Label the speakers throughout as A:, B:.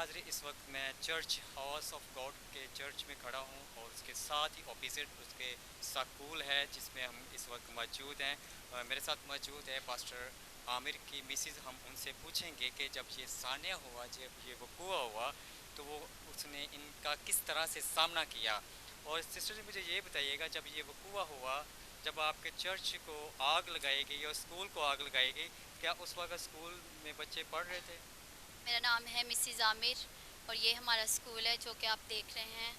A: नाज़रीन, इस वक्त मैं चर्च हाउस ऑफ गॉड के चर्च में खड़ा हूँ और उसके साथ ही ऑपोजिट उसके स्कूल है जिसमें हम इस वक्त मौजूद हैं। मेरे साथ मौजूद है पास्टर आमिर की मिसिज़। हम उनसे पूछेंगे कि जब ये सानिया हुआ, जब ये वक़ूआ हुआ, तो वो उसने इनका किस तरह से सामना किया। और सिस्टर जी, मुझे ये बताइएगा, जब ये वक़ूआ हुआ, जब आपके चर्च को आग लगाई गई और स्कूल को आग लगाई गई, क्या उस वक्त स्कूल में बच्चे पढ़ रहे थे?
B: मेरा नाम है मिसिज़ आमिर और ये हमारा स्कूल है जो कि आप देख रहे हैं।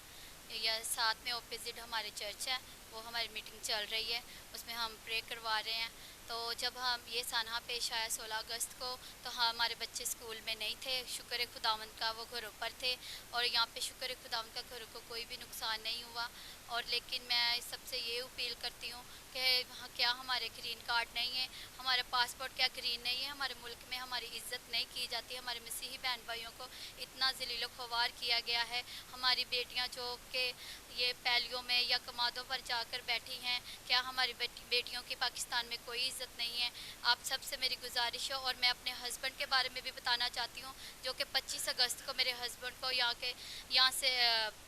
B: या साथ में ऑपोजिट हमारे चर्च है, वो हमारी मीटिंग चल रही है, उसमें हम प्रे करवा रहे हैं। तो जब हम ये सानहा पेश आया 16 अगस्त को, तो हमारे बच्चे स्कूल में नहीं थे। शुक्र खुदावंद का, वो घरों पर थे और यहाँ पे शुक्र खुदावंद का घरों को कोई भी नुकसान नहीं हुआ। और लेकिन मैं सबसे ये अपील करती हूँ कि क्या हमारे ग्रीन कार्ड नहीं है, हमारा पासपोर्ट क्या ग्रीन नहीं है, हमारे मुल्क में हमारी इज़्ज़त नहीं की जाती। हमारे मसीही बहन भाइयों को इतना ज़लील ख्वार किया गया है। हमारी बेटियाँ जो कि ये पैलियों में या कमादों पर जाकर बैठी हैं, क्या हमारी बेटियों की पाकिस्तान में कोई इज़्ज़त नहीं है? आप सबसे मेरी गुजारिश है। और मैं अपने हस्बैंड के बारे में भी बताना चाहती हूँ, जो कि 25 अगस्त को मेरे हस्बैंड को यहाँ से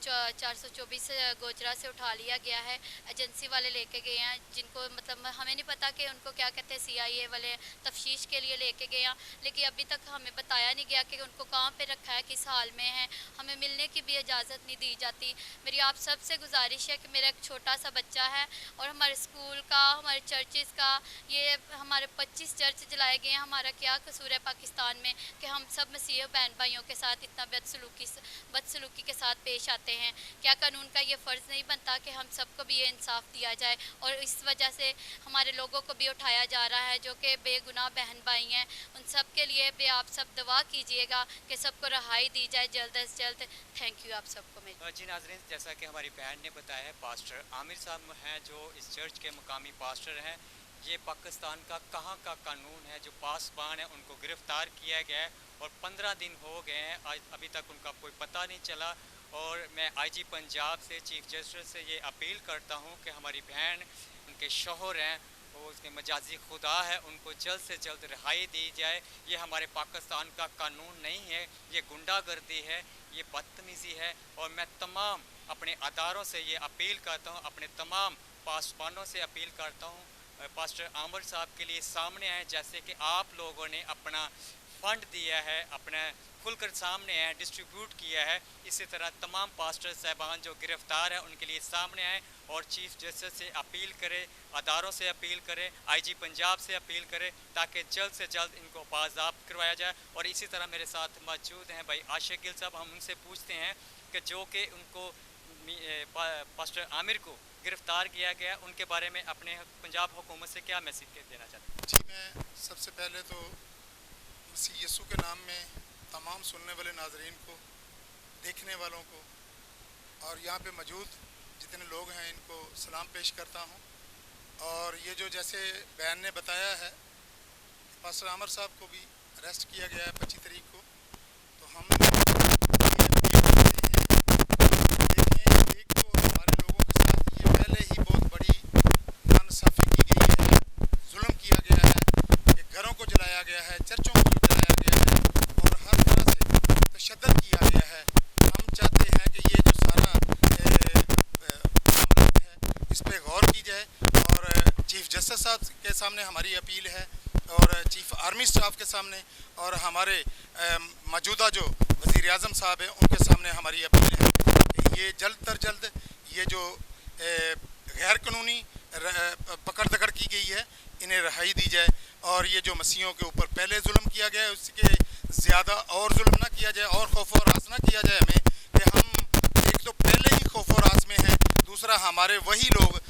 B: 424 गोजरा से उठा लिया गया है। एजेंसी वाले लेके गए हैं, जिनको मतलब हमें नहीं पता कि उनको क्या कहते हैं, CIA वाले तफ्तीश के लिए लेके गए हैं। लेकिन अभी तक हमें बताया नहीं गया कि उनको कहाँ पे रखा है, किस हाल में है। हमें मिलने की भी इजाज़त नहीं दी जाती। मेरी आप सबसे गुजारिश है कि मेरा एक छोटा सा बच्चा है और हमारे स्कूल का, हमारे चर्चेज़ का, ये हमारे 25 चर्च जलाए गए हैं। हमारा क्या कसूर है पाकिस्तान में कि हम सब मसीही बहन भाइयों के साथ इतना बदसलूकी के साथ पेश आते हैं? क्या कानून का ये फ़र्ज़ नहीं बनता कि हम सबको भी ये इंसाफ दिया जाए? और इस वजह से हमारे लोगों को भी उठाया जा रहा है जो कि बेगुनाह बहन भाई हैं। उन सब के लिए भी आप सब दुआ कीजिएगा कि सबको रहाई दी जाए जल्द से जल्द। थैंक यू आप सबको। मेरी
A: जी नाज़रीन, जैसा कि हमारी बहन ने बताया है, पास्टर आमिर साहब हैं जो इस चर्च के मुकामी पास्टर हैं। ये पाकिस्तान का कहाँ का कानून है, जो पासबान है उनको गिरफ़्तार किया गया है और 15 दिन हो गए हैं, आज अभी तक उनका कोई पता नहीं चला। और मैं IG पंजाब से, चीफ जस्टिस से ये अपील करता हूँ कि हमारी बहन, उनके शौहर हैं, वो उसके मजाजी खुदा है, उनको जल्द से जल्द रिहाई दी जाए। ये हमारे पाकिस्तान का कानून नहीं है, ये गुंडागर्दी है, ये बदतमीज़ी है। और मैं तमाम अपने अदारों से ये अपील करता हूँ, अपने तमाम पासबानों से अपील करता हूँ, पास्टर आमिर साहब के लिए सामने आए। जैसे कि आप लोगों ने अपना फ़ंड दिया है, अपना खुलकर सामने है, डिस्ट्रीब्यूट किया है, इसी तरह तमाम पास्टर साहबान जो गिरफ़्तार हैं उनके लिए सामने आए और चीफ जस्टिस से अपील करें, अदारों से अपील करें, IG पंजाब से अपील करें, ताकि जल्द से जल्द इनको बाज़ाब्त करवाया जाए। और इसी तरह मेरे साथ मौजूद हैं भाई आशिक गिल साहब। हम उनसे पूछते हैं कि जो कि उनको पास्टर आमिर को गिरफ़्तार किया गया, उनके बारे में अपने पंजाब हुकूमत से क्या मैसेज देना चाहते हैं?
C: जी, मैं सबसे पहले तो मसीह यीशु के नाम में तमाम सुनने वाले नाज़रीन को, देखने वालों को और यहाँ पे मौजूद जितने लोग हैं इनको सलाम पेश करता हूँ। और ये जो जैसे बयान ने बताया है, पास्टर आमिर साहब को भी अरेस्ट किया गया है 25 तारीख को, तो हम देखें, एक तो हमारे लोगों के साथ ये पहले ही बहुत बड़ी नाइंसाफ़ी की गई है, जुल्म किया गया है, कि घरों को जलाया गया है, चर्चों को जलाया गया है और हर तरह से तशद्दुद किया गया है। हम चाहते हैं कि ये जो सारा मामला है इस पर गौर की जाए और चीफ जस्टिस साहब के सामने हमारी अपील है और चीफ आर्मी स्टाफ के सामने और हमारे मौजूदा जो वज़ीर आज़म साहब हैं उनके सामने हमारी अपील है कि ये जल्द तर जल्द ये जो गैर कानूनी पकड़ दकड़ की गई है इन्हें रिहाई दी जाए और ये जो मसीहों के ऊपर पहले जुल्म किया गया है उसके ज़्यादा और जुल्म ना किया जाए और खौफ और आस ना किया जाए हमें, कि हम एक तो पहले ही खौफ और आस में हैं, दूसरा हमारे वही लोग